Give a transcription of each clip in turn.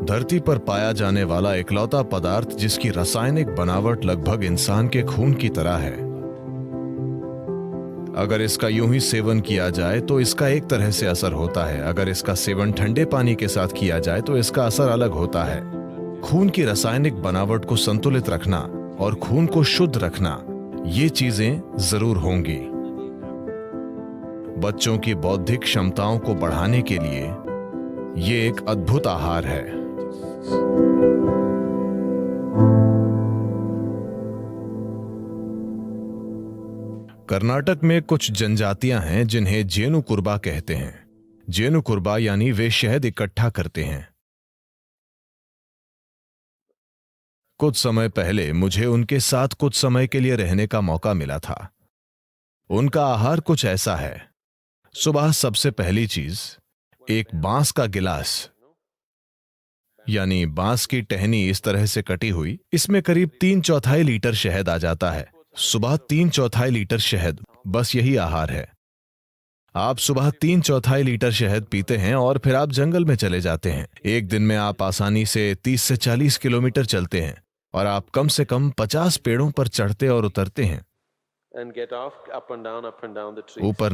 धरती पर पाया जाने वाला इकलौता पदार्थ जिसकी रासायनिक बनावट लगभग इंसान के खून की तरह है। अगर इसका यूं ही सेवन किया जाए तो इसका एक तरह से असर होता है, अगर इसका सेवन ठंडे पानी के साथ किया जाए तो इसका असर अलग होता है। खून की रासायनिक बनावट को संतुलित रखना और खून को शुद्ध रखना, ये चीजें जरूर होंगी। बच्चों की बौद्धिक क्षमताओं को बढ़ाने के लिए ये एक अद्भुत आहार है। कर्नाटक में कुछ जनजातियां हैं जिन्हें जेनु कुर्बा कहते हैं। जेनु कुर्बा यानी वे शहद इकट्ठा करते हैं। कुछ समय पहले मुझे उनके साथ कुछ समय के लिए रहने का मौका मिला था। उनका आहार कुछ ऐसा है। सुबह सबसे पहली चीज एक बांस का गिलास, यानी बांस की टहनी इस तरह से कटी हुई, इसमें करीब 3/4 लीटर शहद आ जाता है। सुबह 3/4 लीटर शहद, बस यही आहार है। आप सुबह 3/4 लीटर शहद पीते हैं और फिर आप जंगल में चले जाते हैं। एक दिन में आप आसानी से 30 से 40 किलोमीटर चलते हैं और आप कम से कम 50 पेड़ों पर चढ़ते और उतरते हैं, ऊपर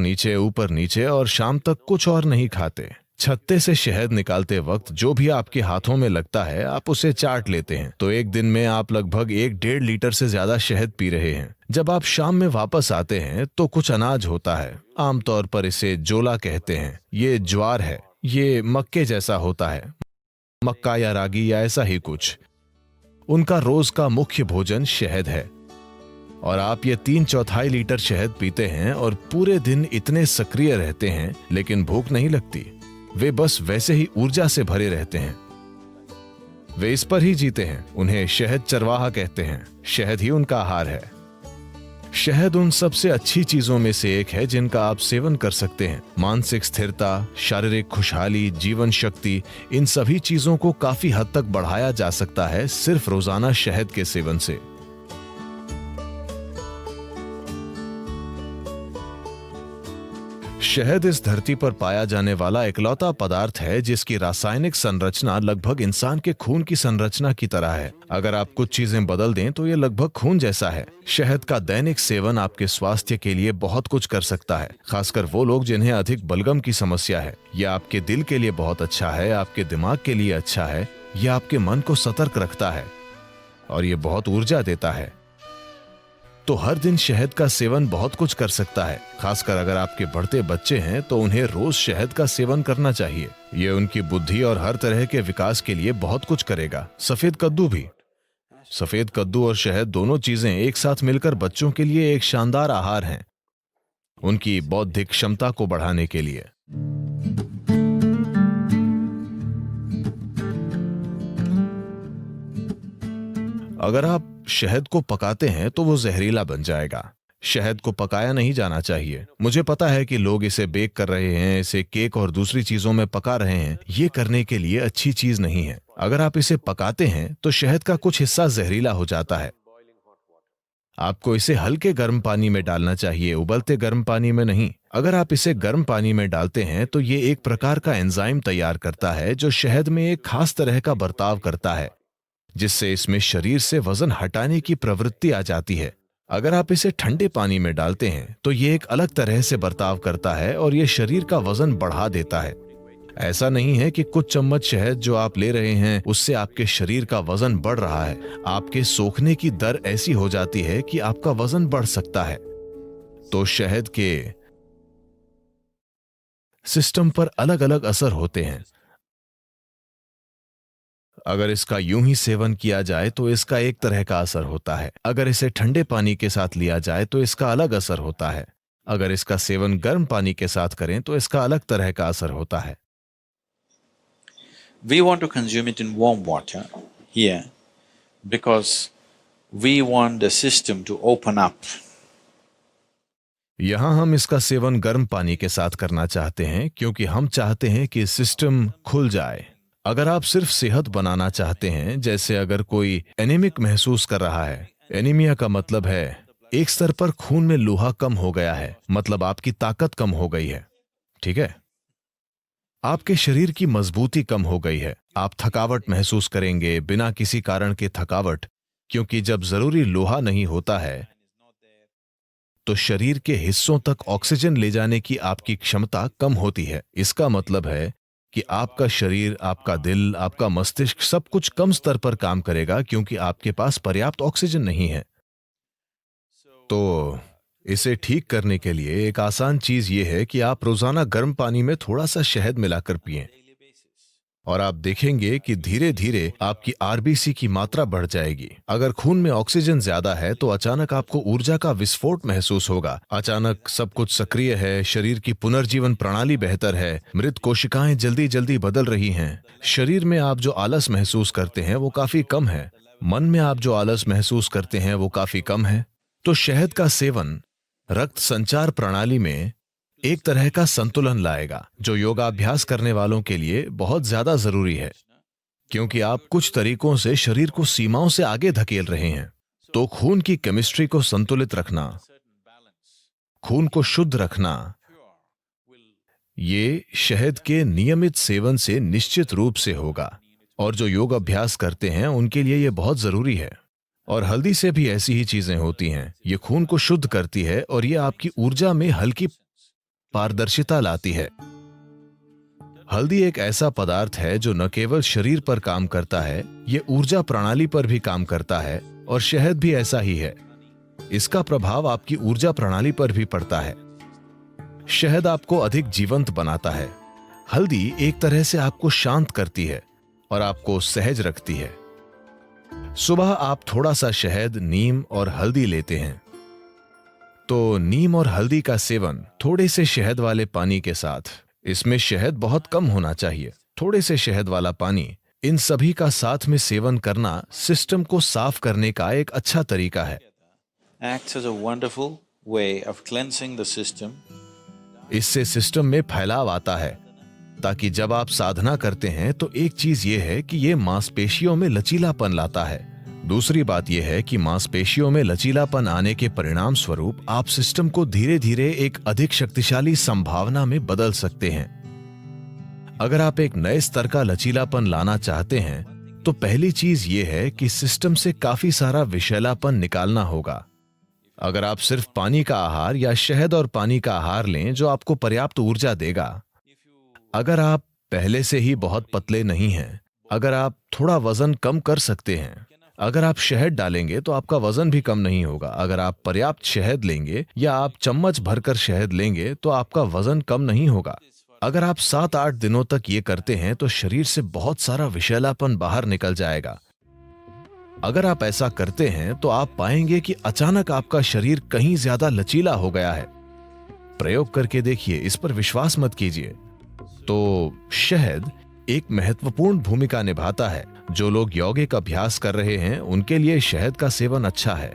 नीचे, और शाम तक कुछ और नहीं खाते। छत्ते से शहद निकालते वक्त जो भी आपके हाथों में लगता है आप उसे चाट लेते हैं। तो एक दिन में आप लगभग 1-1.5 लीटर से ज्यादा शहद पी रहे हैं। जब आप शाम में वापस आते हैं तो कुछ अनाज होता है, आमतौर पर इसे जोला कहते हैं। ये ज्वार है, ये मक्के जैसा होता है, मक्का या रागी या ऐसा ही कुछ। उनका रोज का मुख्य भोजन शहद है और आप ये 3/4 लीटर शहद पीते हैं और पूरे दिन इतने सक्रिय रहते हैं, लेकिन भूख नहीं लगती। वे बस वैसे ही ऊर्जा से भरे रहते हैं। वे इस पर ही जीते हैं। उन्हें शहद चरवाहा कहते हैं। शहद ही उनका आहार है। शहद उन सबसे अच्छी चीजों में से एक है जिनका आप सेवन कर सकते हैं। मानसिक स्थिरता, शारीरिक खुशहाली, जीवन शक्ति, इन सभी चीजों को काफी हद तक बढ़ाया जा सकता है सिर्फ रोजाना शहद के सेवन से। शहद इस धरती पर पाया जाने वाला इकलौता पदार्थ है जिसकी रासायनिक संरचना लगभग इंसान के खून की संरचना की तरह है। अगर आप कुछ चीजें बदल दें तो ये लगभग खून जैसा है। शहद का दैनिक सेवन आपके स्वास्थ्य के लिए बहुत कुछ कर सकता है, खासकर वो लोग जिन्हें अधिक बलगम की समस्या है। यह आपके दिल के लिए बहुत अच्छा है, आपके दिमाग के लिए अच्छा है, यह आपके मन को सतर्क रखता है और ये बहुत ऊर्जा देता है। तो हर दिन शहद का सेवन बहुत कुछ कर सकता है। खासकर अगर आपके बढ़ते बच्चे हैं तो उन्हें रोज शहद का सेवन करना चाहिए। ये उनकी बुद्धि और हर तरह के विकास के लिए बहुत कुछ करेगा। सफेद कद्दू भी। सफेद कद्दू और शहद दोनों चीजें एक साथ मिलकर बच्चों के लिए एक शानदार आहार हैं, उनकी बौद्धिक क्षमता को बढ़ाने के लिए। अगर आप शहद को पकाते हैं तो वो जहरीला बन जाएगा। शहद को पकाया नहीं जाना चाहिए। मुझे पता है कि लोग इसे बेक कर रहे हैं, इसे केक और दूसरी चीजों में पका रहे हैं। ये करने के लिए अच्छी चीज नहीं है। अगर आप इसे पकाते हैं तो शहद का कुछ हिस्सा जहरीला हो जाता है। आपको इसे हल्के गर्म पानी में डालना चाहिए, उबलते गर्म पानी में नहीं। अगर आप इसे गर्म पानी में डालते हैं तो ये एक प्रकार का एंजाइम तैयार करता है जो शहद में एक खास तरह का बर्ताव करता है, जिससे इसमें शरीर से वजन हटाने की प्रवृत्ति आ जाती है। अगर आप इसे ठंडे पानी में डालते हैं तो ये एक अलग तरह से बर्ताव करता है और ये शरीर का वजन बढ़ा देता है। ऐसा नहीं है कि कुछ चम्मच शहद जो आप ले रहे हैं उससे आपके शरीर का वजन बढ़ रहा है। आपके सोखने की दर ऐसी हो जाती है कि आपका वजन बढ़ सकता है। तो शहद के सिस्टम पर अलग अलग असर होते हैं। अगर इसका यूं ही सेवन किया जाए तो इसका एक तरह का असर होता है। अगर इसे ठंडे पानी के साथ लिया जाए तो इसका अलग असर होता है। अगर इसका सेवन गर्म पानी के साथ करें तो इसका अलग तरह का असर होता है। We want to consume it in warm water here because we want the system to open up. यहां हम इसका सेवन गर्म पानी के साथ करना चाहते हैं क्योंकि हम चाहते हैं कि सिस्टम खुल जाए। अगर आप सिर्फ सेहत बनाना चाहते हैं, जैसे अगर कोई एनीमिक महसूस कर रहा है, एनीमिया का मतलब है एक स्तर पर खून में लोहा कम हो गया है, मतलब आपकी ताकत कम हो गई है, ठीक है? आपके शरीर की मजबूती कम हो गई है। आप थकावट महसूस करेंगे बिना किसी कारण के थकावट, क्योंकि जब जरूरी लोहा नहीं होता है तो शरीर के हिस्सों तक ऑक्सीजन ले जाने की आपकी क्षमता कम होती है। इसका मतलब है कि आपका शरीर, आपका दिल, आपका मस्तिष्क सब कुछ कम स्तर पर काम करेगा क्योंकि आपके पास पर्याप्त ऑक्सीजन नहीं है। तो इसे ठीक करने के लिए एक आसान चीज ये है कि आप रोजाना गर्म पानी में थोड़ा सा शहद मिलाकर पिएं और आप देखेंगे कि धीरे धीरे आपकी आरबीसी की मात्रा बढ़ जाएगी। अगर खून में ऑक्सीजन ज्यादा है तो अचानक आपको ऊर्जा का विस्फोट महसूस होगा। अचानक सब कुछ सक्रिय है, शरीर की पुनर्जीवन प्रणाली बेहतर है, मृत कोशिकाएं जल्दी जल्दी बदल रही हैं। शरीर में आप जो आलस महसूस करते हैं वो काफी कम है, मन में आप जो आलस महसूस करते हैं वो काफी कम है। तो शहद का सेवन रक्त संचार प्रणाली में एक तरह का संतुलन लाएगा, जो योगाभ्यास करने वालों के लिए बहुत ज्यादा जरूरी है, क्योंकि आप कुछ तरीकों से शरीर को सीमाओं से आगे धकेल रहे हैं। तो खून की केमिस्ट्री को संतुलित रखना, खून को शुद्ध रखना, ये शहद के नियमित सेवन से निश्चित रूप से होगा, और जो योग अभ्यास करते हैं उनके लिए यह बहुत जरूरी है। और हल्दी से भी ऐसी ही चीजें होती हैं। ये खून को शुद्ध करती है और ये आपकी ऊर्जा में हल्की पारदर्शिता लाती है। हल्दी एक ऐसा पदार्थ है जो न केवल शरीर पर काम करता है, ये ऊर्जा प्रणाली पर भी काम करता है, और शहद भी ऐसा ही है। इसका प्रभाव आपकी ऊर्जा प्रणाली पर भी पड़ता है। शहद आपको अधिक जीवंत बनाता है। हल्दी एक तरह से आपको शांत करती है और आपको सहज रखती है। सुबह आप थोड़ा सा शहद, नीम और हल्दी लेते हैं, तो नीम और हल्दी का सेवन थोड़े से शहद वाले पानी के साथ, इसमें शहद बहुत कम होना चाहिए, थोड़े से शहद वाला पानी, इन सभी का साथ में सेवन करना सिस्टम को साफ करने का एक अच्छा तरीका है। Acts as a wonderful way of cleansing the system. इससे सिस्टम में फैलाव आता है, ताकि जब आप साधना करते हैं तो एक चीज ये है कि ये मांसपेशियों में लचीलापन लाता है। दूसरी बात यह है कि मांसपेशियों में लचीलापन आने के परिणाम स्वरूप आप सिस्टम को धीरे धीरे एक अधिक शक्तिशाली संभावना में बदल सकते हैं। अगर आप एक नए स्तर का लचीलापन लाना चाहते हैं तो पहली चीज यह है कि सिस्टम से काफी सारा विषैलापन निकालना होगा। अगर आप सिर्फ पानी का आहार या शहद और पानी का आहार लें जो आपको पर्याप्त ऊर्जा देगा, अगर आप पहले से ही बहुत पतले नहीं हैं, अगर आप थोड़ा वजन कम कर सकते हैं, अगर आप शहद डालेंगे तो आपका वजन भी कम नहीं होगा। अगर आप पर्याप्त शहद लेंगे या आप चम्मच भरकर शहद लेंगे तो आपका वजन कम नहीं होगा। अगर आप 7-8 दिनों तक ये करते हैं तो शरीर से बहुत सारा विषैलापन बाहर निकल जाएगा। अगर आप ऐसा करते हैं तो आप पाएंगे कि अचानक आपका शरीर कहीं ज्यादा लचीला हो गया है। प्रयोग करके देखिए, इस पर विश्वास मत कीजिए। तो शहद एक महत्वपूर्ण भूमिका निभाता है। जो लोग यौगिक अभ्यास कर रहे हैं उनके लिए शहद का सेवन अच्छा है।